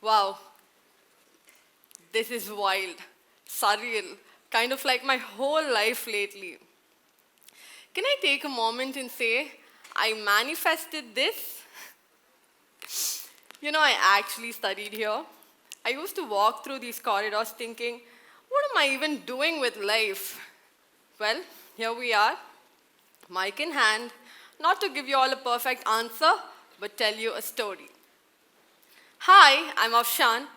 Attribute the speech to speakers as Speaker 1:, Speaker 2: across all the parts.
Speaker 1: Wow, this is wild, surreal, kind of like my whole life lately. Can I take a moment and say, I manifested this? I actually studied here. I used to walk through these corridors thinking, what am I even doing with life? Well, here we are, mic in hand, not to give you all a perfect answer, but tell you a story. Hi, I'm Afshan.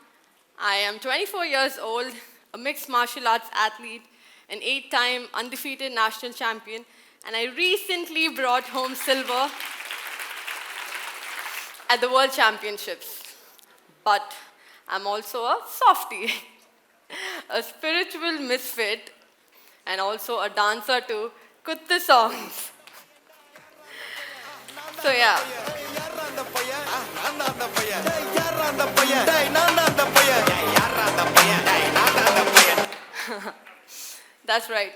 Speaker 1: I am 24 years old, a mixed martial arts athlete, an 8-time undefeated national champion, and I recently brought home silver at the World Championships. But I'm also a softie, a spiritual misfit, and also a dancer to Kuttu songs. So yeah. That's right.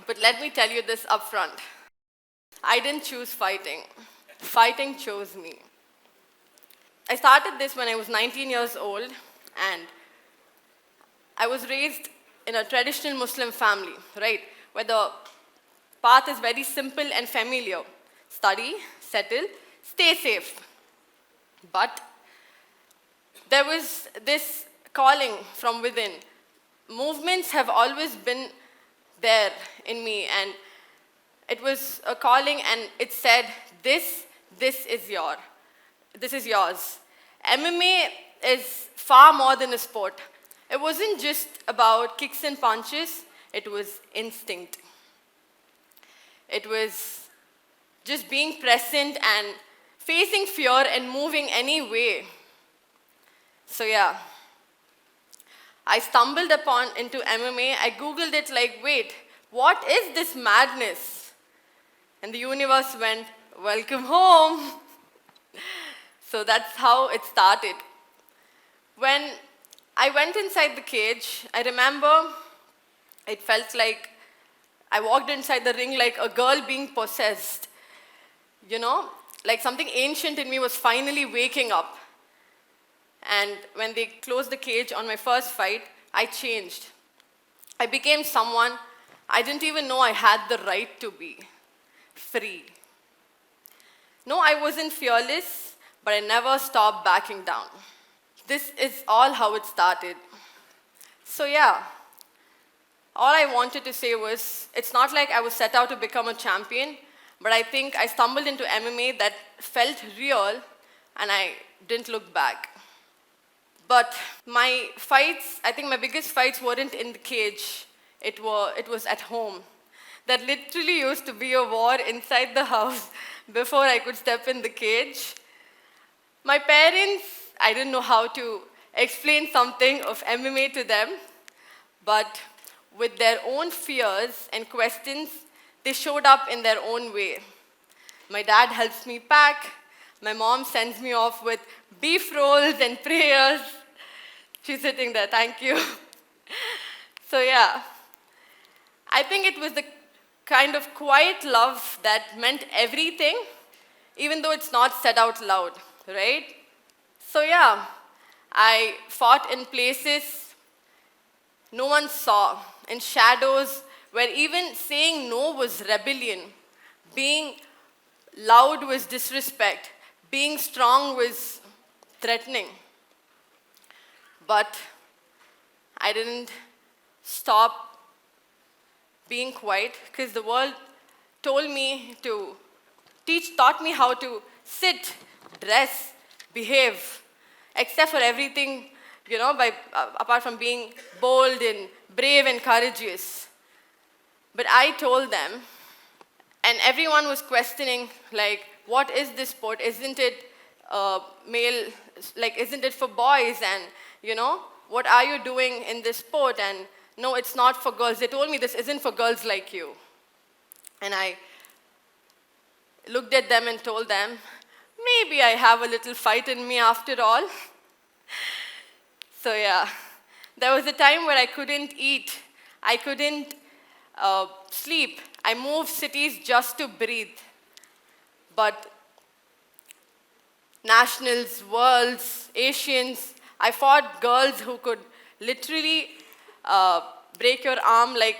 Speaker 1: But let me tell you this upfront. I didn't choose fighting. Fighting chose me. I started this when I was 19 years old, and I was raised in a traditional Muslim family, right? Where the path is very simple and familiar. Study, settle, stay safe. But there was this calling from within. Movements have always been there in me, and it was a calling, and it said, this is yours. MMA is far more than a sport. It wasn't just about kicks and punches, it was instinct. It was just being present and facing fear and moving anyway. So yeah, I stumbled into MMA. I Googled it like, wait, what is this madness? And the universe went, welcome home. So that's how it started. When I went inside the cage, I remember it felt like I walked inside the ring like a girl being possessed. Like something ancient in me was finally waking up. And when they closed the cage on my first fight, I changed. I became someone I didn't even know I had the right to be. Free. No, I wasn't fearless, but I never stopped backing down. This is all how it started. So yeah, all I wanted to say was, it's not like I was set out to become a champion, but I think I stumbled into MMA that felt real, and I didn't look back. But my fights, I think my biggest fights weren't in the cage. It was at home. That literally used to be a war inside the house before I could step in the cage. My parents, I didn't know how to explain something of MMA to them, but with their own fears and questions, they showed up in their own way. My dad helps me pack. My mom sends me off with beef rolls and prayers. She's sitting there, thank you. So yeah, I think it was the kind of quiet love that meant everything, even though it's not said out loud, right? So yeah, I fought in places no one saw, in shadows where even saying no was rebellion, being loud was disrespect, being strong was threatening. But I didn't stop being quiet, because the world taught me how to sit, dress, behave, except for everything, apart from being bold and brave and courageous. But I told them, and everyone was questioning, like, what is this sport? Isn't it male, isn't it for boys? And, what are you doing in this sport? And no, it's not for girls. They told me this isn't for girls like you. And I looked at them and told them, maybe I have a little fight in me after all. So yeah, there was a time where I couldn't eat. I couldn't sleep. I moved cities just to breathe. But nationals, worlds, Asians, I fought girls who could literally break your arm like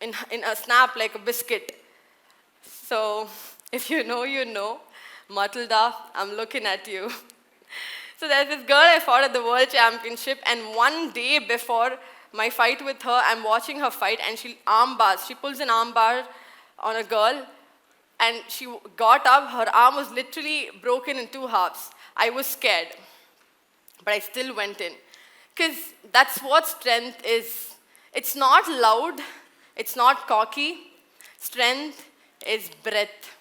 Speaker 1: in a snap like a biscuit. So if you know, you know. Matilda, I'm looking at you. So there's this girl I fought at the World Championship, and one day before my fight with her, I'm watching her fight, and she pulls an arm bar on a girl, and she got up, her arm was literally broken in two halves. I was scared, but I still went in. Because that's what strength is. It's not loud, it's not cocky. Strength is breath.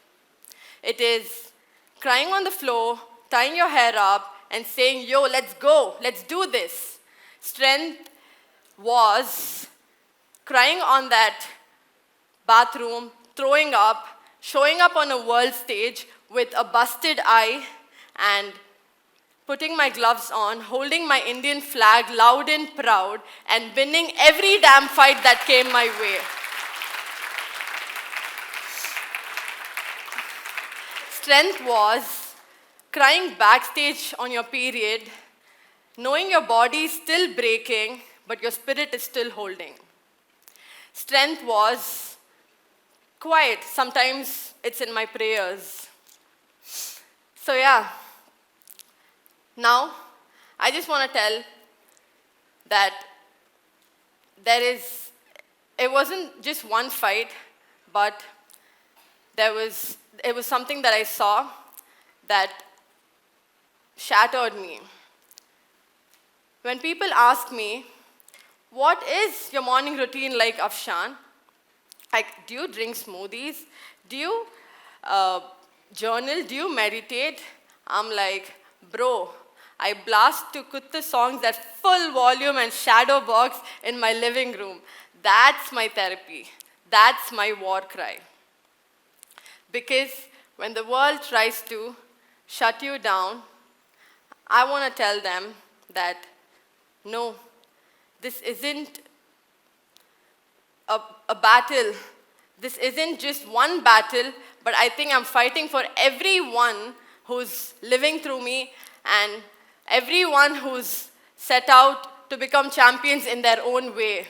Speaker 1: It is crying on the floor, tying your hair up, and saying, yo, let's go, let's do this. Strength was crying on that bathroom, throwing up, showing up on a world stage with a busted eye, and putting my gloves on, holding my Indian flag loud and proud, and winning every damn fight that came my way. Strength was crying backstage on your period, knowing your body is still breaking, but your spirit is still holding. Strength was quiet. Sometimes it's in my prayers. So yeah, now I just want to tell that it wasn't just one fight, but it was something that I saw that shattered me. When people ask me, what is your morning routine like, Afshan? Like, do you drink smoothies? Do you journal? Do you meditate? I'm like, bro, I blast to Kutta songs at full volume and shadow box in my living room. That's my therapy. That's my war cry. Because when the world tries to shut you down, I want to tell them that, no, this isn't a battle. This isn't just one battle, but I think I'm fighting for everyone who's living through me and everyone who's set out to become champions in their own way.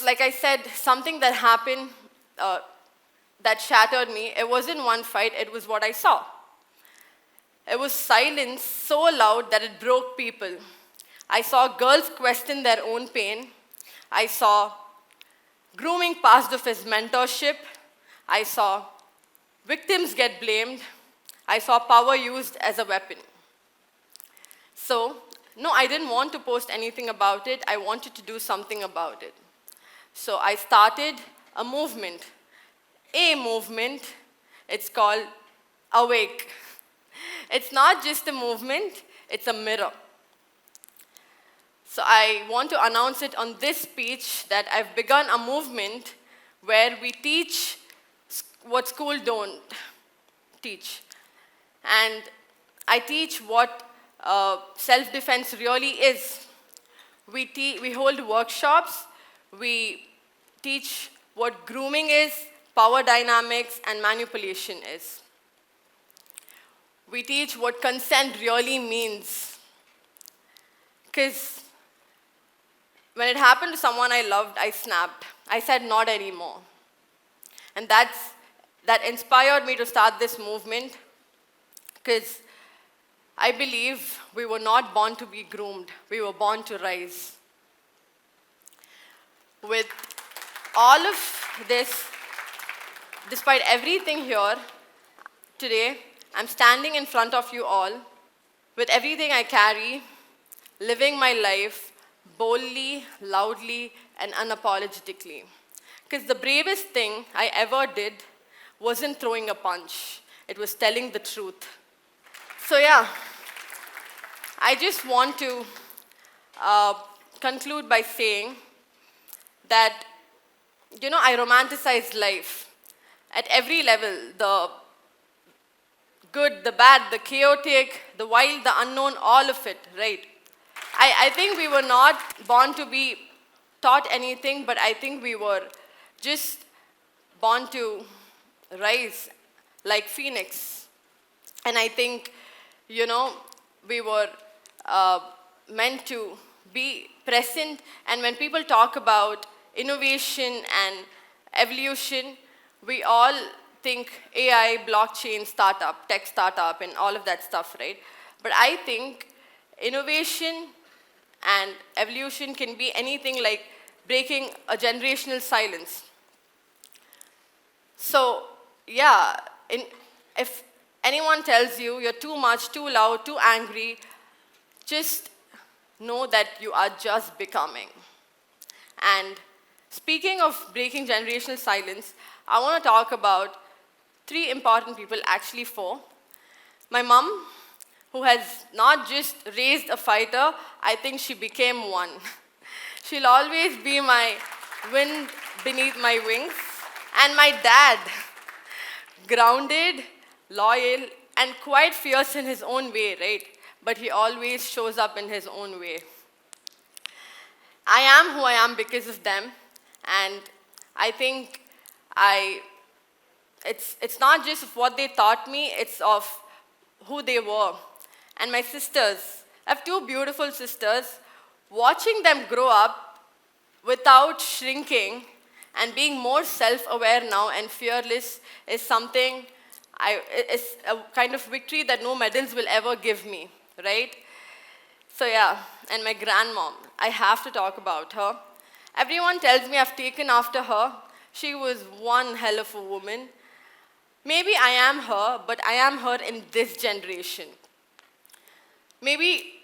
Speaker 1: Like I said, something that happened that shattered me, it wasn't one fight, it was what I saw. It was silence so loud that it broke people. I saw girls question their own pain. I saw grooming passed off as mentorship. I saw victims get blamed. I saw power used as a weapon. So, no, I didn't want to post anything about it. I wanted to do something about it. So I started a movement. It's called Awake. It's not just a movement, it's a mirror. So I want to announce it on this speech that I've begun a movement where we teach what school don't teach. And I teach what self-defense really is. We hold workshops, we teach what grooming is, power dynamics, and manipulation is. We teach what consent really means. Because when it happened to someone I loved, I snapped. I said, not anymore. And that inspired me to start this movement, because I believe we were not born to be groomed. We were born to rise. With all of this, despite everything here, today, I'm standing in front of you all with everything I carry, living my life boldly, loudly, and unapologetically. Because the bravest thing I ever did wasn't throwing a punch. It was telling the truth. So yeah, I just want to conclude by saying that, I romanticize life at every level, the good, the bad, the chaotic, the wild, the unknown, all of it, right? I think we were not born to be taught anything, but I think we were just born to rise like phoenix. And I think you know, we were uh, meant to be present. And when people talk about innovation and evolution, we all think AI, blockchain, startup, tech startup, and all of that stuff, right? But I think innovation and evolution can be anything like breaking a generational silence. So, yeah, if anyone tells you you're too much, too loud, too angry, just know that you are just becoming. And speaking of breaking generational silence, I want to talk about 3 important people, actually 4. My mom, who has not just raised a fighter, I think she became one. She'll always be my wind beneath my wings. And my dad, grounded, loyal, and quite fierce in his own way, right? But he always shows up in his own way. I am who I am because of them, and I think it's not just of what they taught me, it's of who they were. And my sisters, I have 2 beautiful sisters. Watching them grow up without shrinking and being more self-aware now and fearless is something, it's a kind of victory that no medals will ever give me, right? So yeah, and my grandmom, I have to talk about her. Everyone tells me I've taken after her. She was one hell of a woman. Maybe I am her, but I am her in this generation. Maybe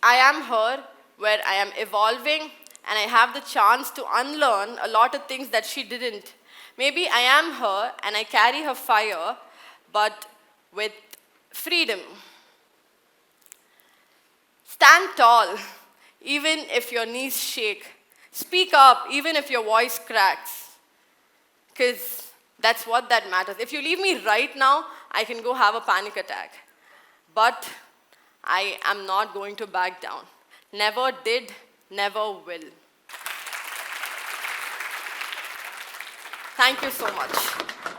Speaker 1: I am her where I am evolving and I have the chance to unlearn a lot of things that she didn't. Maybe I am her and I carry her fire, but with freedom. Stand tall, even if your knees shake. Speak up, even if your voice cracks. Because that's what that matters. If you leave me right now, I can go have a panic attack. But I am not going to back down. Never did, never will. Thank you so much.